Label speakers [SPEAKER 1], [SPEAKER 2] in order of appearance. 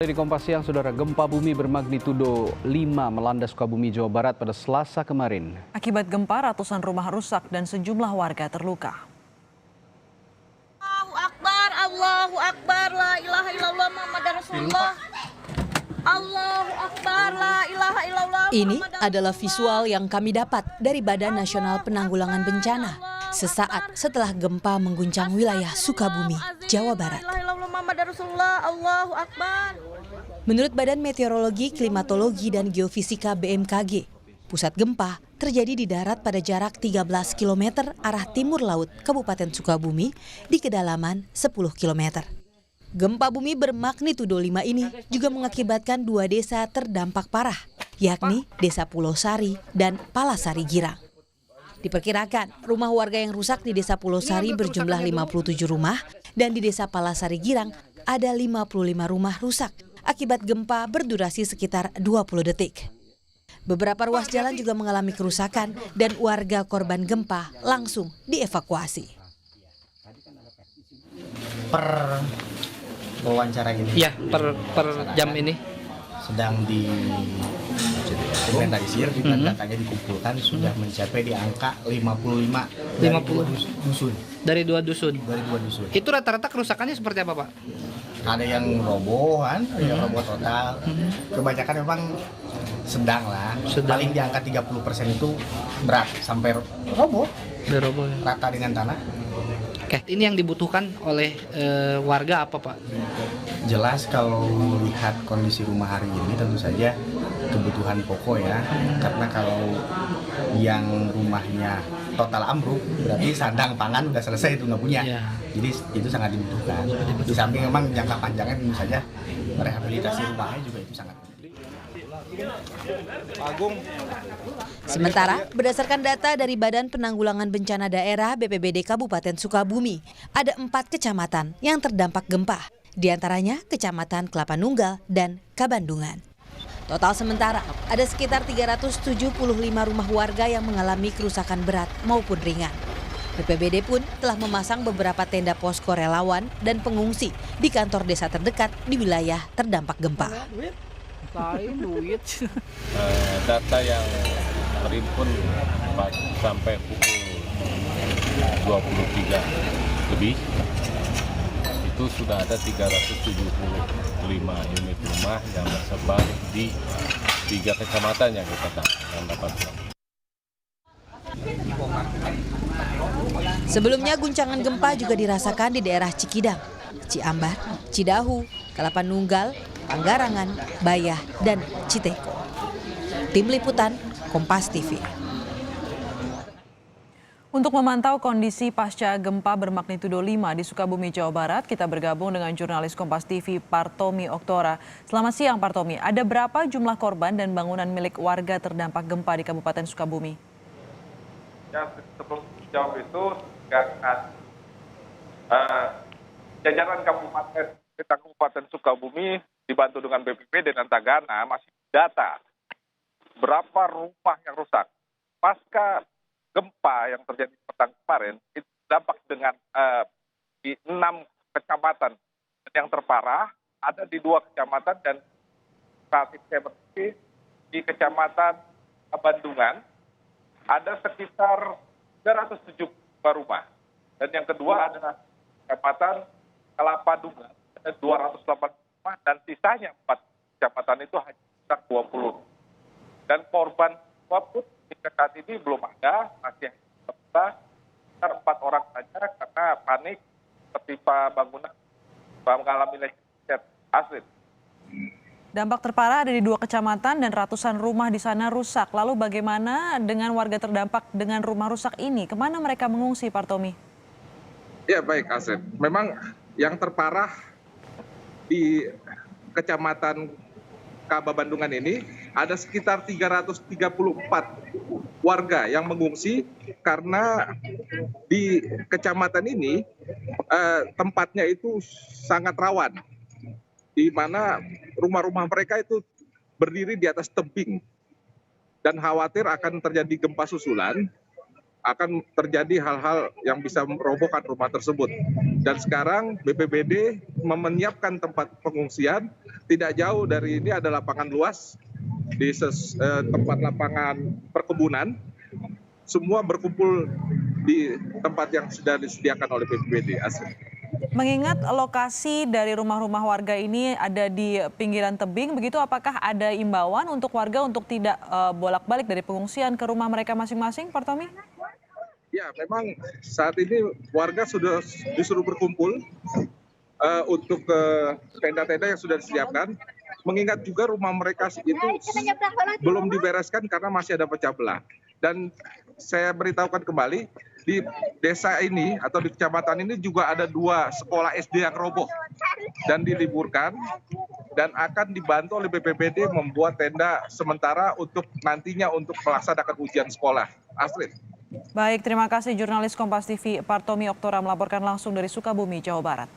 [SPEAKER 1] Di Kompas Siang, saudara, gempa bumi bermagnitudo 5 melanda Sukabumi, Jawa Barat pada Selasa kemarin.
[SPEAKER 2] Akibat gempa, ratusan rumah rusak dan sejumlah warga terluka.
[SPEAKER 3] Allahu Akbar, la ilaha illallah, Muhammad Rasulullah. Allahu Akbar, la ilaha illallah.
[SPEAKER 4] Ini adalah visual yang kami dapat dari Badan Nasional Penanggulangan Bencana sesaat setelah gempa mengguncang wilayah Sukabumi, Jawa Barat.
[SPEAKER 3] Allahu Akbar.
[SPEAKER 4] Menurut Badan Meteorologi, Klimatologi, dan Geofisika BMKG, pusat gempa terjadi di darat pada jarak 13 km arah timur laut Kabupaten Sukabumi di kedalaman 10 km. Gempa bumi bermagnitudo 5 ini juga mengakibatkan 2 desa terdampak parah, yakni Desa Pulau Sari dan Palasari Girang. Diperkirakan rumah warga yang rusak di Desa Pulau Sari berjumlah 57 rumah dan di Desa Palasari Girang ada 55 rumah rusak akibat gempa berdurasi sekitar 20 detik. Beberapa ruas jalan juga mengalami kerusakan dan warga korban gempa langsung dievakuasi.
[SPEAKER 5] Per wawancara ini?
[SPEAKER 6] Iya, per jam ini.
[SPEAKER 5] Sedang diinventarisir, datanya dikumpulkan sudah mencapai di angka 55 dusun.
[SPEAKER 6] Dari 2 dusun.
[SPEAKER 5] Dari 2 dusun.
[SPEAKER 6] Itu rata-rata kerusakannya seperti apa, Pak?
[SPEAKER 5] Ada yang roboh kan, ada yang roboh total. Kebanyakan memang sedang lah. Paling di angka 30% itu berat sampai roboh.
[SPEAKER 6] Roboh ya.
[SPEAKER 5] Rata dengan tanah.
[SPEAKER 6] Oke, ini yang dibutuhkan oleh warga apa, Pak?
[SPEAKER 5] Jelas kalau lihat kondisi rumah hari ini tentu saja kebutuhan pokok ya. Karena kalau yang rumahnya total ambruk berarti sandang pangan udah selesai, itu nggak punya. Ya. Jadi itu sangat dibutuhkan. Di samping memang jangka panjangnya tentu saja rehabilitasi rumahnya juga itu sangat penting.
[SPEAKER 4] Sementara, berdasarkan data dari Badan Penanggulangan Bencana Daerah BPBD Kabupaten Sukabumi, ada 4 kecamatan yang terdampak gempa, di antaranya Kecamatan Kelapa Nunggal dan Kabandungan. Total sementara, ada sekitar 375 rumah warga yang mengalami kerusakan berat maupun ringan. BPBD pun telah memasang beberapa tenda posko relawan dan pengungsi di kantor desa terdekat di wilayah terdampak gempa.
[SPEAKER 7] Data yang terhimpun sampai pukul 23 lebih itu sudah ada 375 unit rumah yang tersebar di 3 kecamatan yang kita dapatkan.
[SPEAKER 4] Sebelumnya guncangan gempa juga dirasakan di daerah Cikidang, Ciambar, Cidahu, Kelapa Nunggal, Panggarangan, Bayah, dan Citeko. Tim Liputan, Kompas TV.
[SPEAKER 2] Untuk memantau kondisi pasca gempa bermagnitudo 5 di Sukabumi, Jawa Barat, kita bergabung dengan jurnalis Kompas TV Partomi Oktora. Selamat siang, Partomi. Ada berapa jumlah korban dan bangunan milik warga terdampak gempa di Kabupaten Sukabumi?
[SPEAKER 8] Ya, sebelum jawab itu, jajaran Kabupaten Sukabumi dibantu dengan BPBD dan Tagana masih data berapa rumah yang rusak. Pasca gempa yang terjadi petang kemarin, itu dampak dengan di 6 kecamatan. Dan yang terparah ada di 2 kecamatan dan saat ini saya berdiri di Kecamatan Bandungan ada sekitar 370 rumah. Dan yang kedua adalah Kecamatan Kelapa Nunggal ada 208 rumah dan sisanya 4 kecamatan itu hanya sekitar 20. Dan korban pun hingga saat ini belum ada, masih sekitar 4 orang saja karena panik ketimpa bangunan mengalami leset asli.
[SPEAKER 2] Dampak terparah ada di 2 kecamatan dan ratusan rumah di sana rusak. Lalu bagaimana dengan warga terdampak dengan rumah rusak ini? Kemana mereka mengungsi, Partomi?
[SPEAKER 9] Ya baik, Asep. Memang yang terparah di Kecamatan Kabandungan ini ada sekitar 334 warga yang mengungsi karena di kecamatan ini tempatnya itu sangat rawan, di mana rumah-rumah mereka itu berdiri di atas tebing dan khawatir akan terjadi gempa susulan. akan terjadi hal-hal yang bisa merobohkan rumah tersebut. Dan sekarang BPBD menyiapkan tempat pengungsian, tidak jauh dari ini ada lapangan luas di tempat lapangan perkebunan, semua berkumpul di tempat yang sudah disediakan oleh BPBD.
[SPEAKER 2] Mengingat lokasi dari rumah-rumah warga ini ada di pinggiran tebing, begitu apakah ada imbauan untuk warga untuk tidak bolak-balik dari pengungsian ke rumah mereka masing-masing, Pak Tommy?
[SPEAKER 9] Ya, memang saat ini warga sudah disuruh berkumpul untuk tenda-tenda yang sudah disiapkan. Mengingat juga rumah mereka itu belum dibereskan karena masih ada pecah belah. Dan saya beritahukan kembali, di desa ini atau di kecamatan ini juga ada 2 sekolah SD yang roboh dan diliburkan, dan akan dibantu oleh BPBD membuat tenda sementara untuk nantinya untuk melaksanakan ujian sekolah. Astrid.
[SPEAKER 2] Baik, terima kasih jurnalis Kompas TV Partomi Oktora melaporkan langsung dari Sukabumi, Jawa Barat.